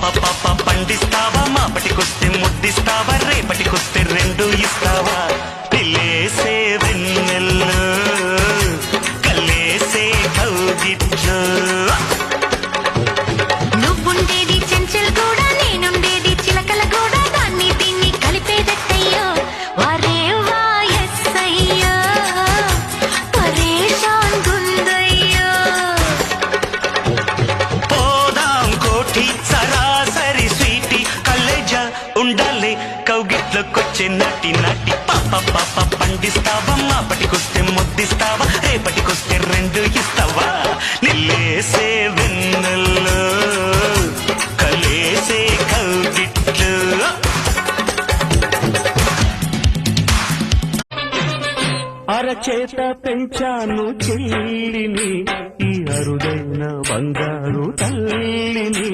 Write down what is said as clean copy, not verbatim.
పండిస్తావా మాపటికొస్తే ముద్దిస్తావా రేపటికొస్తే రెండు ఇస్తావా పిల్లేసే వెన్నెల్లో కల్లేసే కౌగిట్లో నువ్వుండేది చెంచల్ కూడా నేనుండేది చిలకల కూడా దాన్ని దీన్ని కలిపేదట్టయ్యో వారే వాయస్సయ్యో పరేషాన్ గుందయ్యో పోదాం కోటి సరాసరి స్వీటీ కల్లేజా ఉండాలి కౌగిట్లోకొచ్చే నాటి నాటి పాప పండిస్తావా మాపటికొస్తే ముద్దిస్తావా రేపటికొస్తే రెండు ఇస్తావా నిల్లేసే వెన్నెల్లో కలేసే కౌగిట్లు అరచేత పెంచాను చెల్లిని ఈ అరుదైన బంగారు తల్లిని